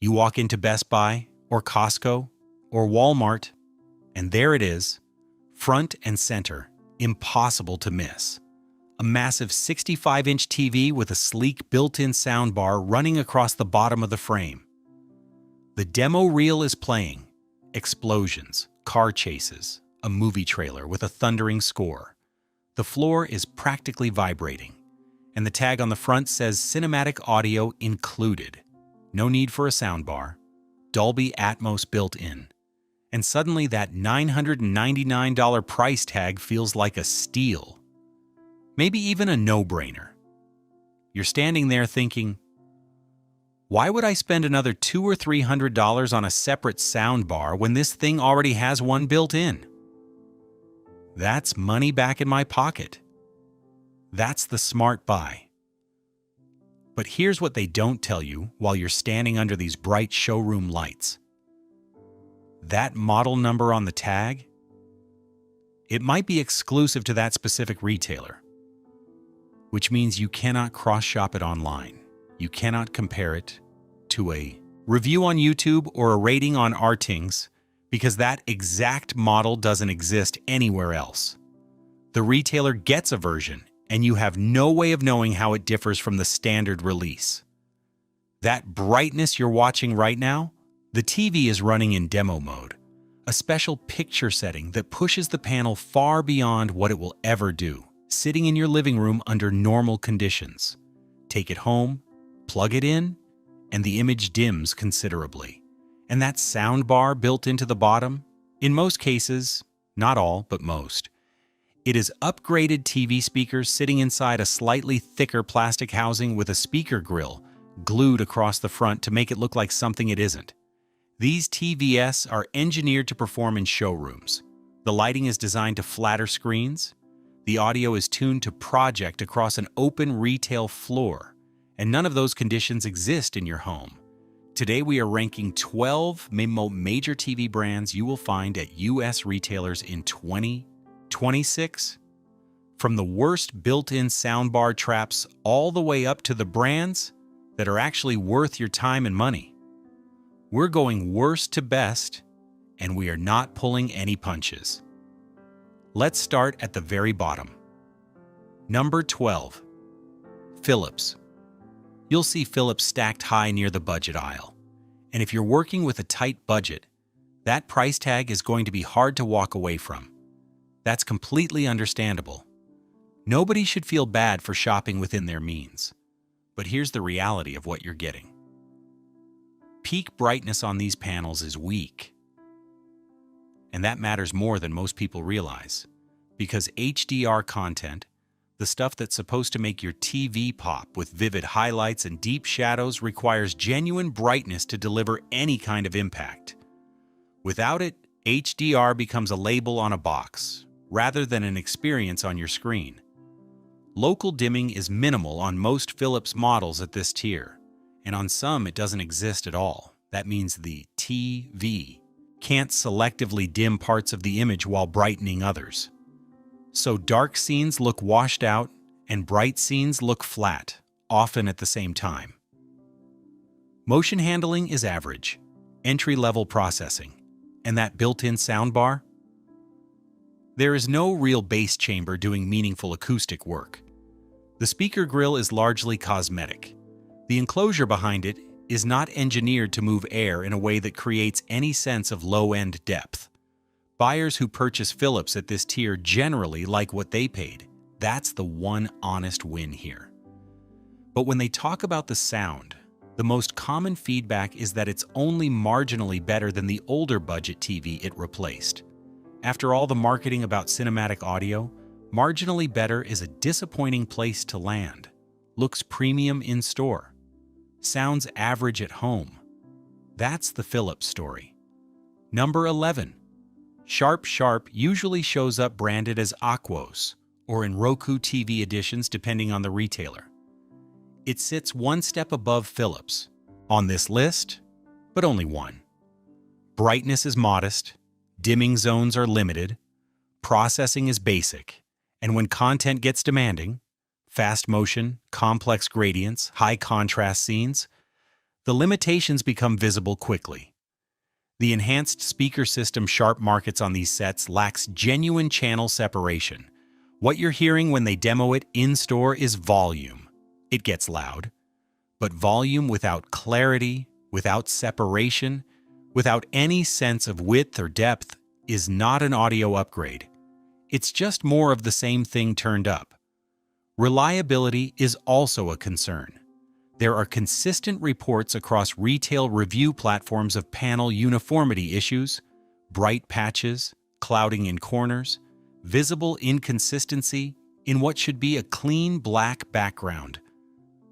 You walk into Best Buy or Costco or Walmart, and there it is, front and center, impossible to miss. A massive 65-inch TV with a sleek built-in soundbar running across the bottom of the frame. The demo reel is playing. Explosions, car chases, a movie trailer with a thundering score. The floor is practically vibrating, and the tag on the front says cinematic audio included. No need for a soundbar. Dolby Atmos built in. And suddenly that $999 price tag feels like a steal. Maybe even a no-brainer. You're standing there thinking, why would I spend another $200 or $300 on a separate soundbar when this thing already has one built in? That's money back in my pocket. That's the smart buy. But here's what they don't tell you while you're standing under these bright showroom lights. That model number on the tag, it might be exclusive to that specific retailer, which means you cannot cross-shop it online. You cannot compare it to a review on YouTube or a rating on Artings because that exact model doesn't exist anywhere else. The retailer gets a version, and you have no way of knowing how it differs from the standard release. That brightness you're watching right now, the TV is running in demo mode, a special picture setting that pushes the panel far beyond what it will ever do, sitting in your living room under normal conditions. Take it home, plug it in, and the image dims considerably. And that soundbar built into the bottom, in most cases, not all, but most, it is upgraded TV speakers sitting inside a slightly thicker plastic housing with a speaker grill glued across the front to make it look like something it isn't. These TVS are engineered to perform in showrooms. The lighting is designed to flatter screens. The audio is tuned to project across an open retail floor, and none of those conditions exist in your home. Today we are ranking 12 major TV brands you will find at US retailers in 2026. From the worst built-in soundbar traps all the way up to the brands that are actually worth your time and money. We're going worst to best, and we are not pulling any punches. Let's start at the very bottom. Number 12. Philips. You'll see Philips stacked high near the budget aisle. And if you're working with a tight budget, that price tag is going to be hard to walk away from. That's completely understandable. Nobody should feel bad for shopping within their means. But here's the reality of what you're getting. Peak brightness on these panels is weak. And that matters more than most people realize, because HDR content, the stuff that's supposed to make your TV pop with vivid highlights and deep shadows, requires genuine brightness to deliver any kind of impact. Without it, HDR becomes a label on a box, rather than an experience on your screen. Local dimming is minimal on most Philips models at this tier, and on some it doesn't exist at all. That means the TV can't selectively dim parts of the image while brightening others. So dark scenes look washed out and bright scenes look flat, often at the same time. Motion handling is average, entry-level processing, and that built-in soundbar? There is no real bass chamber doing meaningful acoustic work. The speaker grill is largely cosmetic. The enclosure behind it is not engineered to move air in a way that creates any sense of low-end depth. Buyers who purchase Philips at this tier generally like what they paid. That's the one honest win here. But when they talk about the sound, the most common feedback is that it's only marginally better than the older budget TV it replaced. After all the marketing about cinematic audio, marginally better is a disappointing place to land. Looks premium in store. Sounds average at home. That's the Philips story. Number 11. Sharp usually shows up branded as Aquos or in Roku TV editions depending on the retailer. It sits one step above Philips on this list, but only one. Brightness is modest, dimming zones are limited, processing is basic, and when content gets demanding, fast motion, complex gradients, high contrast scenes, the limitations become visible quickly. The enhanced speaker system Sharp markets on these sets lacks genuine channel separation. What you're hearing when they demo it in-store is volume. It gets loud, but volume without clarity, without separation, without any sense of width or depth is not an audio upgrade. It's just more of the same thing turned up. Reliability is also a concern. There are consistent reports across retail review platforms of panel uniformity issues, bright patches, clouding in corners, visible inconsistency in what should be a clean black background.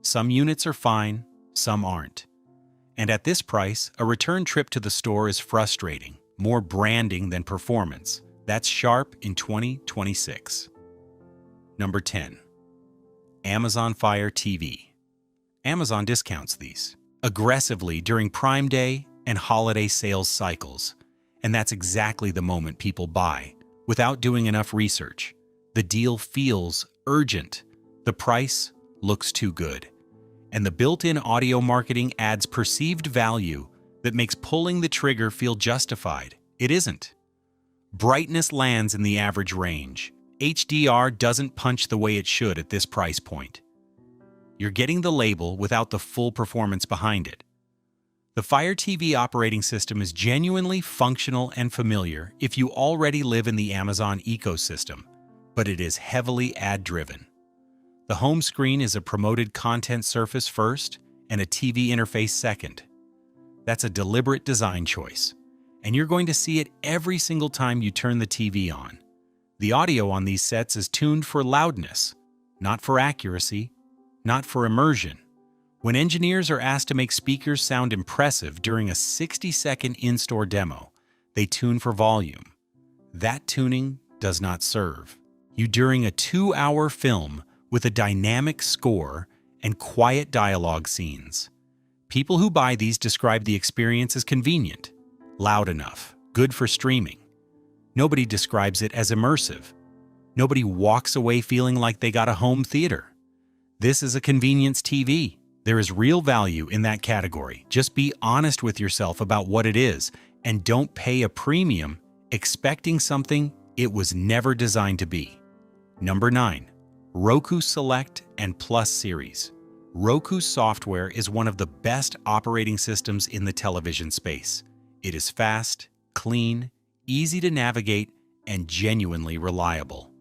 Some units are fine, some aren't. And at this price, a return trip to the store is frustrating, more branding than performance. That's Sharp in 2026. Number 10. Amazon Fire TV. Amazon discounts these aggressively during Prime Day and holiday sales cycles, and that's exactly the moment people buy, without doing enough research. The deal feels urgent, the price looks too good, and the built-in audio marketing adds perceived value that makes pulling the trigger feel justified. It isn't. Brightness lands in the average range. HDR doesn't punch the way it should at this price point. You're getting the label without the full performance behind it. The Fire TV operating system is genuinely functional and familiar if you already live in the Amazon ecosystem, but it is heavily ad-driven. The home screen is a promoted content surface first and a TV interface second. That's a deliberate design choice, and you're going to see it every single time you turn the TV on. The audio on these sets is tuned for loudness, not for accuracy, not for immersion. When engineers are asked to make speakers sound impressive during a 60-second in-store demo, they tune for volume. That tuning does not serve you during a 2-hour film with a dynamic score and quiet dialogue scenes. People who buy these describe the experience as convenient, loud enough, good for streaming. Nobody describes it as immersive. Nobody walks away feeling like they got a home theater. This is a convenience TV. There is real value in that category. Just be honest with yourself about what it is and don't pay a premium expecting something it was never designed to be. Number 9. Roku Select and Plus series. Roku software is one of the best operating systems in the television space. It is fast, clean, easy to navigate, and genuinely reliable.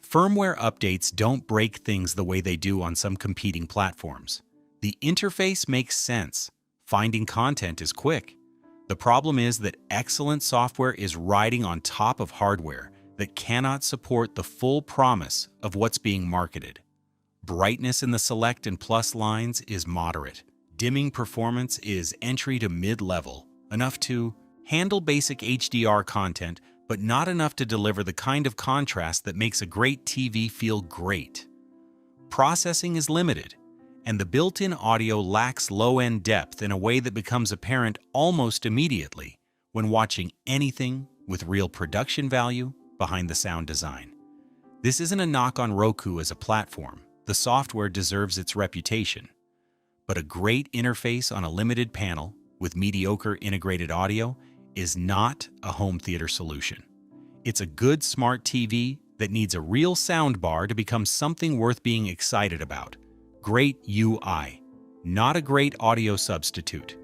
Firmware updates don't break things the way they do on some competing platforms. The interface makes sense. Finding content is quick. The problem is that excellent software is riding on top of hardware that cannot support the full promise of what's being marketed. Brightness in the Select and Plus lines is moderate. Dimming performance is entry to mid-level, enough to handle basic HDR content, but not enough to deliver the kind of contrast that makes a great TV feel great. Processing is limited, and the built-in audio lacks low-end depth in a way that becomes apparent almost immediately when watching anything with real production value behind the sound design. This isn't a knock on Roku as a platform. The software deserves its reputation. But a great interface on a limited panel with mediocre integrated audio is not a home theater solution. It's a good smart TV that needs a real soundbar to become something worth being excited about. Great UI, not a great audio substitute.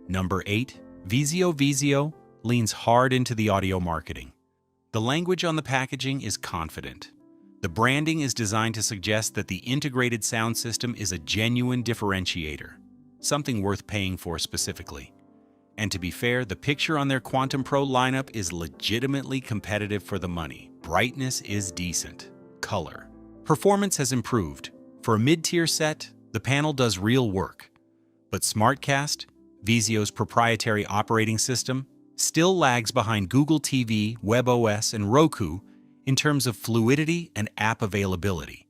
Number 8. Vizio leans hard into the audio marketing. The language on the packaging is confident. The branding is designed to suggest that the integrated sound system is a genuine differentiator, something worth paying for specifically. And to be fair, the picture on their Quantum Pro lineup is legitimately competitive for the money. Brightness is decent. Color. Performance has improved. For a mid-tier set, the panel does real work. But SmartCast, Vizio's proprietary operating system, still lags behind Google TV, WebOS, and Roku in terms of fluidity and app availability.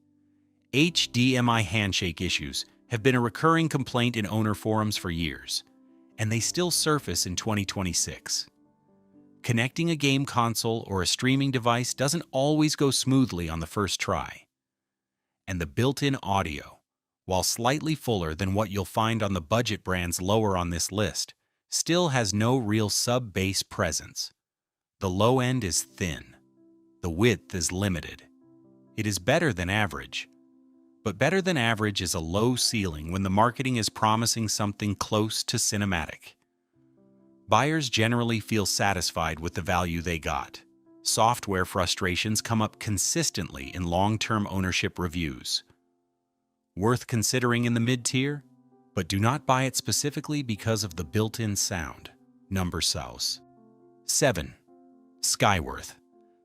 HDMI handshake issues have been a recurring complaint in owner forums for years, and they still surface in 2026. Connecting a game console or a streaming device doesn't always go smoothly on the first try. And the built-in audio, while slightly fuller than what you'll find on the budget brands lower on this list, still has no real sub-bass presence. The low end is thin. The width is limited. It is better than average. But better than average is a low ceiling when the marketing is promising something close to cinematic. Buyers generally feel satisfied with the value they got. Software frustrations come up consistently in long-term ownership reviews. Worth considering in the mid-tier, but do not buy it specifically because of the built-in sound. Number 7. Skyworth.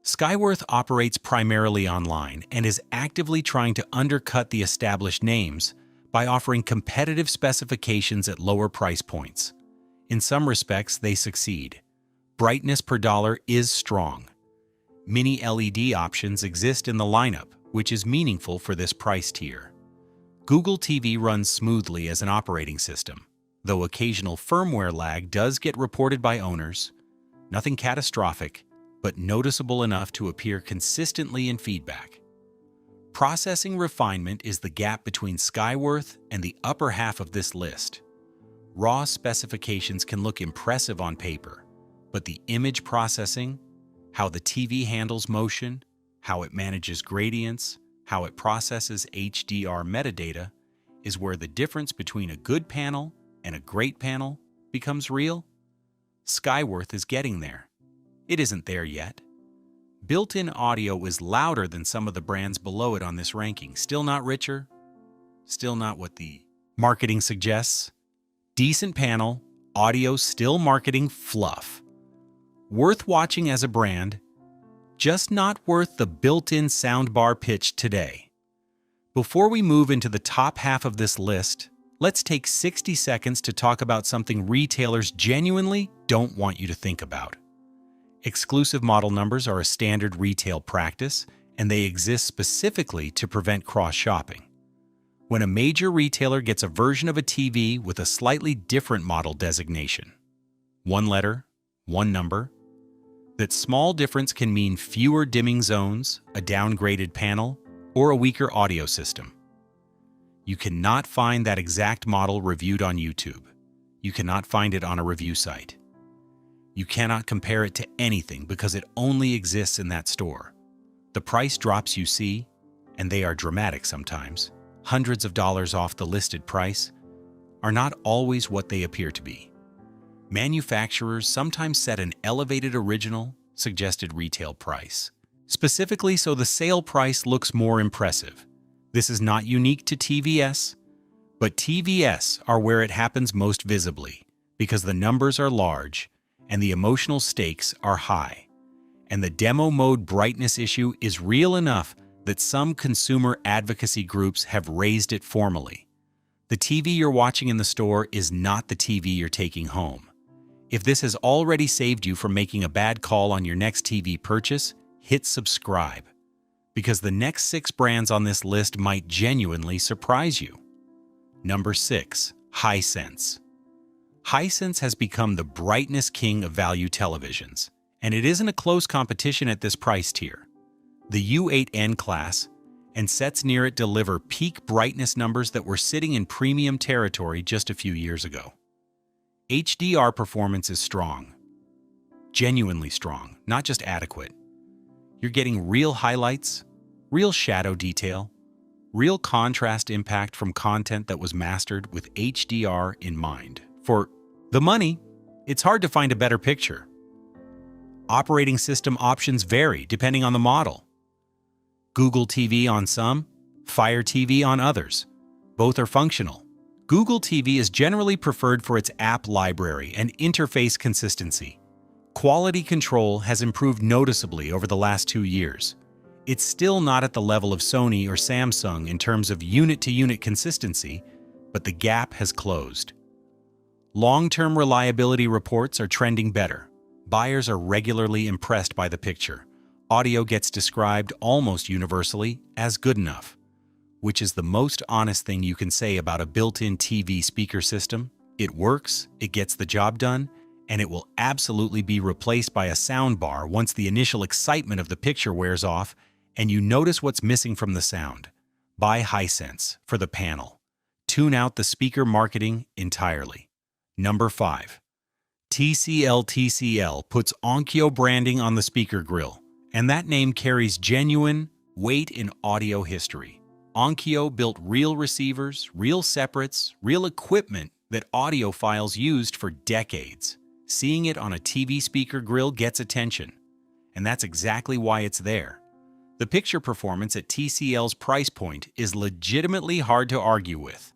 Skyworth operates primarily online and is actively trying to undercut the established names by offering competitive specifications at lower price points. In some respects, they succeed. Brightness per dollar is strong. Mini LED options exist in the lineup, which is meaningful for this price tier. Google TV runs smoothly as an operating system, though occasional firmware lag does get reported by owners. Nothing catastrophic, but noticeable enough to appear consistently in feedback. Processing refinement is the gap between Skyworth and the upper half of this list. Raw specifications can look impressive on paper, but the image processing, how the TV handles motion, how it manages gradients, how it processes HDR metadata, is where the difference between a good panel and a great panel becomes real. Skyworth is getting there. It isn't there yet. Built-in audio is louder than some of the brands below it on this ranking. Still not richer. Still not what the marketing suggests. Decent panel, audio still marketing fluff. Worth watching as a brand, just not worth the built-in soundbar pitch today. Before we move into the top half of this list, let's take 60 seconds to talk about something retailers genuinely don't want you to think about. Exclusive model numbers are a standard retail practice, and they exist specifically to prevent cross-shopping. When a major retailer gets a version of a TV with a slightly different model designation, one letter, one number, that small difference can mean fewer dimming zones, a downgraded panel, or a weaker audio system. You cannot find that exact model reviewed on YouTube. You cannot find it on a review site. You cannot compare it to anything because it only exists in that store. The price drops you see, and they are dramatic sometimes, hundreds of dollars off the listed price, are not always what they appear to be. Manufacturers sometimes set an elevated original, suggested retail price, specifically so the sale price looks more impressive. This is not unique to TVS, but TVS are where it happens most visibly because the numbers are large and the emotional stakes are high. And the demo mode brightness issue is real enough that some consumer advocacy groups have raised it formally. The TV you're watching in the store is not the TV you're taking home. If this has already saved you from making a bad call on your next TV purchase, hit subscribe, because the next 6 brands on this list might genuinely surprise you. Number 6. Hisense. Hisense has become the brightness king of value televisions, and it isn't a close competition at this price tier. The U8N class and sets near it deliver peak brightness numbers that were sitting in premium territory just a few years ago. HDR performance is strong, genuinely strong, not just adequate. You're getting real highlights, real shadow detail, real contrast impact from content that was mastered with HDR in mind. For the money, it's hard to find a better picture. Operating system options vary depending on the model. Google TV on some, Fire TV on others. Both are functional. Google TV is generally preferred for its app library and interface consistency. Quality control has improved noticeably over the last 2 years. It's still not at the level of Sony or Samsung in terms of unit-to-unit consistency, but the gap has closed. Long-term reliability reports are trending better. Buyers are regularly impressed by the picture. Audio gets described almost universally as good enough, which is the most honest thing you can say about a built-in TV speaker system. It works, it gets the job done, and it will absolutely be replaced by a soundbar once the initial excitement of the picture wears off and you notice what's missing from the sound. Buy Hisense for the panel, Tune out the speaker marketing entirely. Number 5. TCL puts Onkyo branding on the speaker grill, and that name carries genuine weight in audio history. Onkyo built real receivers, real separates, real equipment that audiophiles used for decades. Seeing it on a TV speaker grill gets attention, and that's exactly why it's there. The picture performance at TCL's price point is legitimately hard to argue with.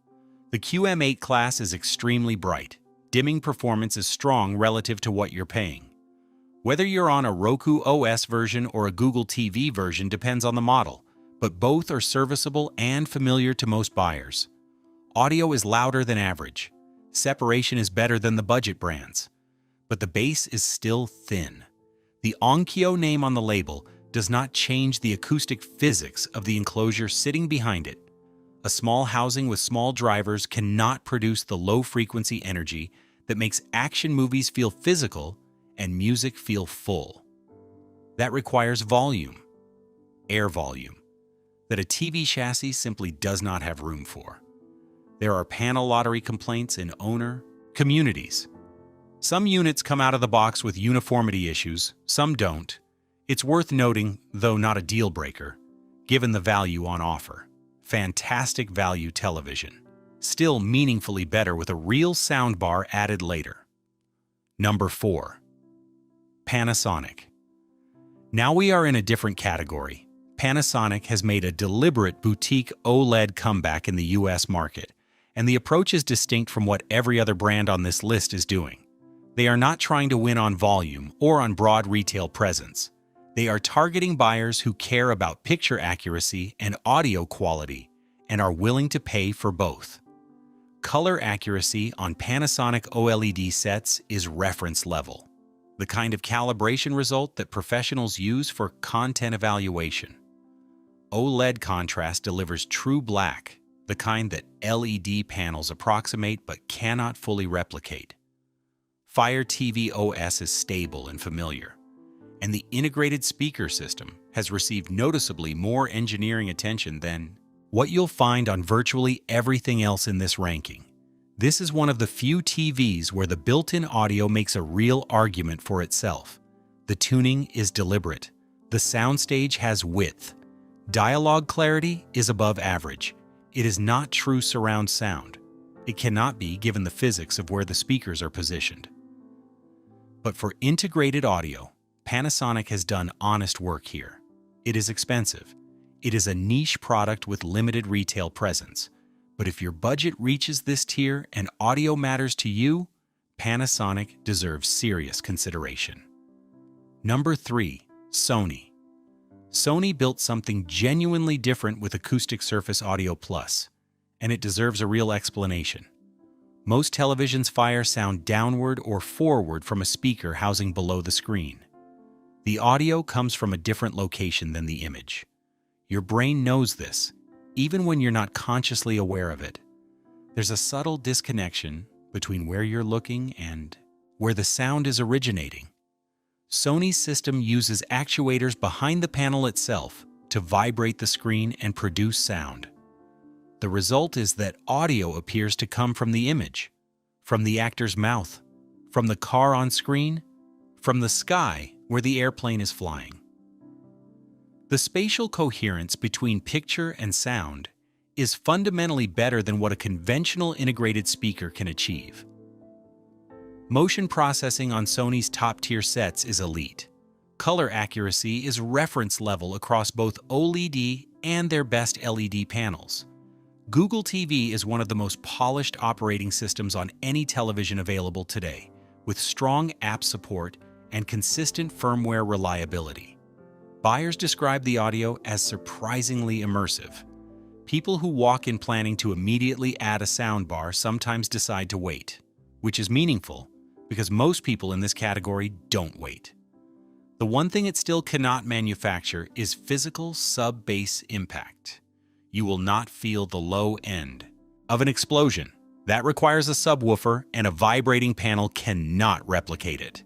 The QM8 class is extremely bright. Dimming performance is strong relative to what you're paying. Whether you're on a Roku OS version or a Google TV version depends on the model, but both are serviceable and familiar to most buyers. Audio is louder than average. Separation is better than the budget brands. But the bass is still thin. The Onkyo name on the label does not change the acoustic physics of the enclosure sitting behind it. A small housing with small drivers cannot produce the low-frequency energy that makes action movies feel physical and music feel full. That requires volume, air volume, that a TV chassis simply does not have room for. There are panel lottery complaints in owner communities. Some units come out of the box with uniformity issues, some don't. It's worth noting, though not a deal breaker, given the value on offer. Fantastic value television. Still meaningfully better with a real soundbar added later. Number 4. Panasonic. Now we are in a different category. Panasonic has made a deliberate boutique OLED comeback in the US market, and the approach is distinct from what every other brand on this list is doing. They are not trying to win on volume or on broad retail presence. They are targeting buyers who care about picture accuracy and audio quality and are willing to pay for both. Color accuracy on Panasonic OLED sets is reference level, the kind of calibration result that professionals use for content evaluation. OLED contrast delivers true black, the kind that LED panels approximate but cannot fully replicate. Fire TV OS is stable and familiar, and the integrated speaker system has received noticeably more engineering attention than what you'll find on virtually everything else in this ranking. This is one of the few TVs where the built-in audio makes a real argument for itself. The tuning is deliberate. The soundstage has width. Dialogue clarity is above average. It is not true surround sound. It cannot be given the physics of where the speakers are positioned. But for integrated audio, Panasonic has done honest work here. It is expensive. It is a niche product with limited retail presence. But if your budget reaches this tier and audio matters to you, Panasonic deserves serious consideration. Number 3. Sony. Sony built something genuinely different with Acoustic Surface Audio Plus, and it deserves a real explanation. Most televisions fire sound downward or forward from a speaker housing below the screen. The audio comes from a different location than the image. Your brain knows this, even when you're not consciously aware of it. There's a subtle disconnection between where you're looking and where the sound is originating. Sony's system uses actuators behind the panel itself to vibrate the screen and produce sound. The result is that audio appears to come from the image, from the actor's mouth, from the car on screen, from the sky where the airplane is flying. The spatial coherence between picture and sound is fundamentally better than what a conventional integrated speaker can achieve. Motion processing on Sony's top-tier sets is elite. Color accuracy is reference level across both OLED and their best LED panels. Google TV is one of the most polished operating systems on any television available today, with strong app support and consistent firmware reliability. Buyers describe the audio as surprisingly immersive. People who walk in planning to immediately add a soundbar sometimes decide to wait, which is meaningful because most people in this category don't wait. The one thing it still cannot manufacture is physical sub-bass impact. You will not feel the low end of an explosion. That requires a subwoofer, and a vibrating panel cannot replicate it.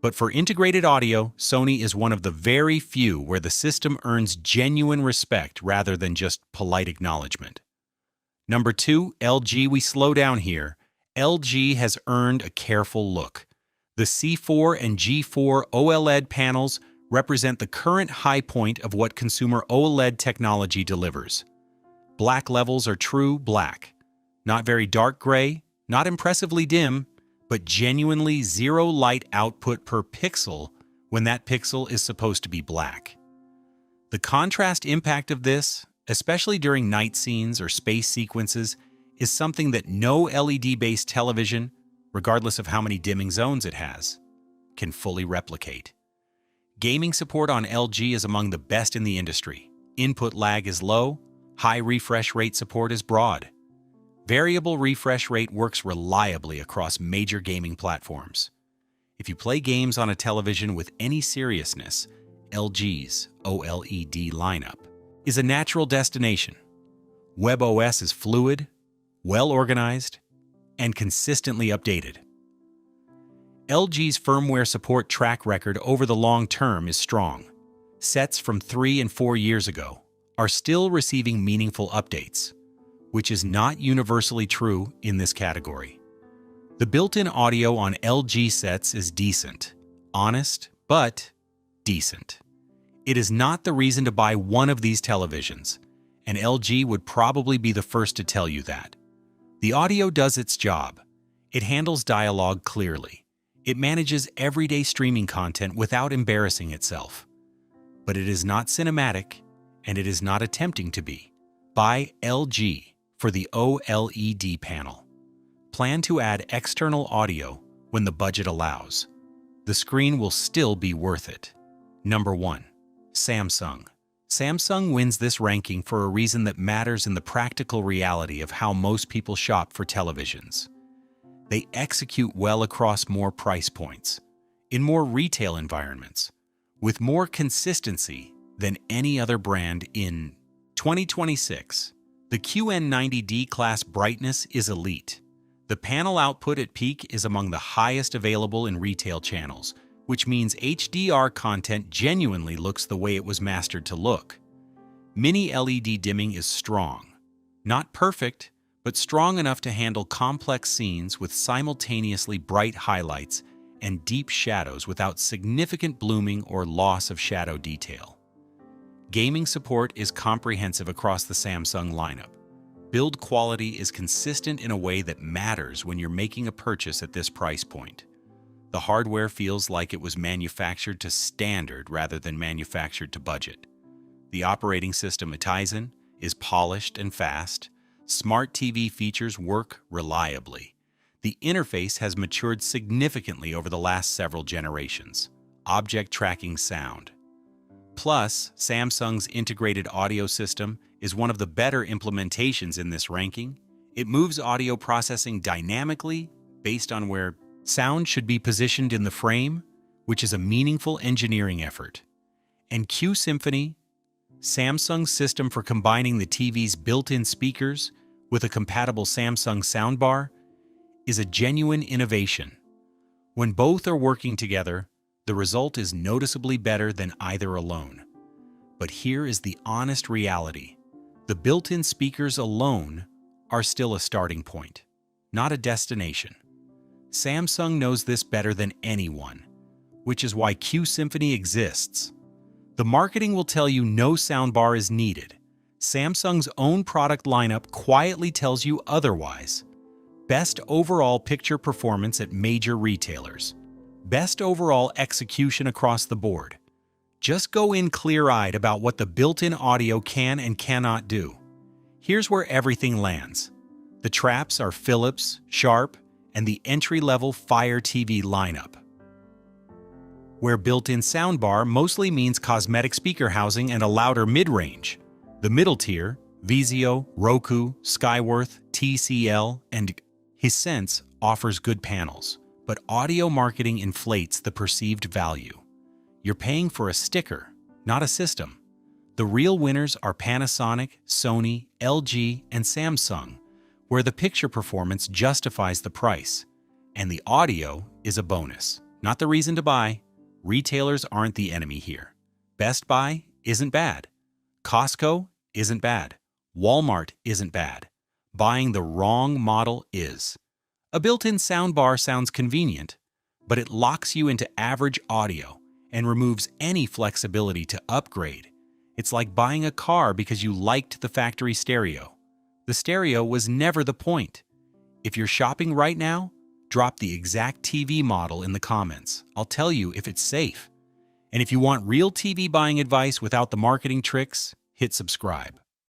But for integrated audio, Sony is one of the very few where the system earns genuine respect rather than just polite acknowledgement. Number 2, LG. We slow down here. LG has earned a careful look. The C4 and G4 OLED panels represent the current high point of what consumer OLED technology delivers. Black levels are true black. Not very dark gray, not impressively dim, but genuinely zero light output per pixel when that pixel is supposed to be black. The contrast impact of this, especially during night scenes or space sequences, is something that no LED-based television, regardless of how many dimming zones it has, can fully replicate. Gaming support on LG is among the best in the industry. Input lag is low, high refresh rate support is broad. Variable refresh rate works reliably across major gaming platforms. If you play games on a television with any seriousness, LG's OLED lineup is a natural destination. WebOS is fluid, well-organized, and consistently updated. LG's firmware support track record over the long term is strong. Sets from 3 and 4 years ago are still receiving meaningful updates, which is not universally true in this category. The built-in audio on LG sets is decent, honest, but decent. It is not the reason to buy one of these televisions, and LG would probably be the first to tell you that. The audio does its job. It handles dialogue clearly. It manages everyday streaming content without embarrassing itself. But it is not cinematic, and it is not attempting to be. Buy LG for the OLED panel. Plan to add external audio when the budget allows. The screen will still be worth it. Number 1. Samsung. Samsung wins this ranking for a reason that matters in the practical reality of how most people shop for televisions. They execute well across more price points, in more retail environments, with more consistency than any other brand in 2026. The QN90D class brightness is elite. The panel output at peak is among the highest available in retail channels, which means HDR content genuinely looks the way it was mastered to look. Mini LED dimming is strong. Not perfect, but strong enough to handle complex scenes with simultaneously bright highlights and deep shadows without significant blooming or loss of shadow detail. Gaming support is comprehensive across the Samsung lineup. Build quality is consistent in a way that matters when you're making a purchase at this price point. The hardware feels like it was manufactured to standard rather than manufactured to budget. The operating system, Tizen, is polished and fast. Smart TV features work reliably. The interface has matured significantly over the last several generations. Object tracking sound. Plus, Samsung's integrated audio system is one of the better implementations in this ranking. It moves audio processing dynamically based on where sound should be positioned in the frame, which is a meaningful engineering effort. And Q Symphony, Samsung's system for combining the TV's built-in speakers with a compatible Samsung Soundbar, is a genuine innovation. When both are working together, the result is noticeably better than either alone. But here is the honest reality. The built-in speakers alone are still a starting point, not a destination. Samsung knows this better than anyone, which is why Q Symphony exists. The marketing will tell you no soundbar is needed. Samsung's own product lineup quietly tells you otherwise. Best overall picture performance at major retailers. Best overall execution across the board. Just go in clear-eyed about what the built-in audio can and cannot do. Here's where everything lands. The traps are Philips, Sharp, and the entry-level Fire TV lineup, where built-in soundbar mostly means cosmetic speaker housing and a louder mid-range. The middle tier, Vizio, Roku, Skyworth, TCL, and Hisense offers good panels, but audio marketing inflates the perceived value. You're paying for a sticker, not a system. The real winners are Panasonic, Sony, LG, and Samsung, where the picture performance justifies the price, and the audio is a bonus, not the reason to buy. Retailers aren't the enemy here. Best Buy isn't bad. Costco isn't bad. Walmart isn't bad. Buying the wrong model is. A built-in soundbar sounds convenient, but it locks you into average audio and removes any flexibility to upgrade. It's like buying a car because you liked the factory stereo. The stereo was never the point. If you're shopping right now, drop the exact TV model in the comments. I'll tell you if it's safe. And if you want real TV buying advice without the marketing tricks, hit subscribe.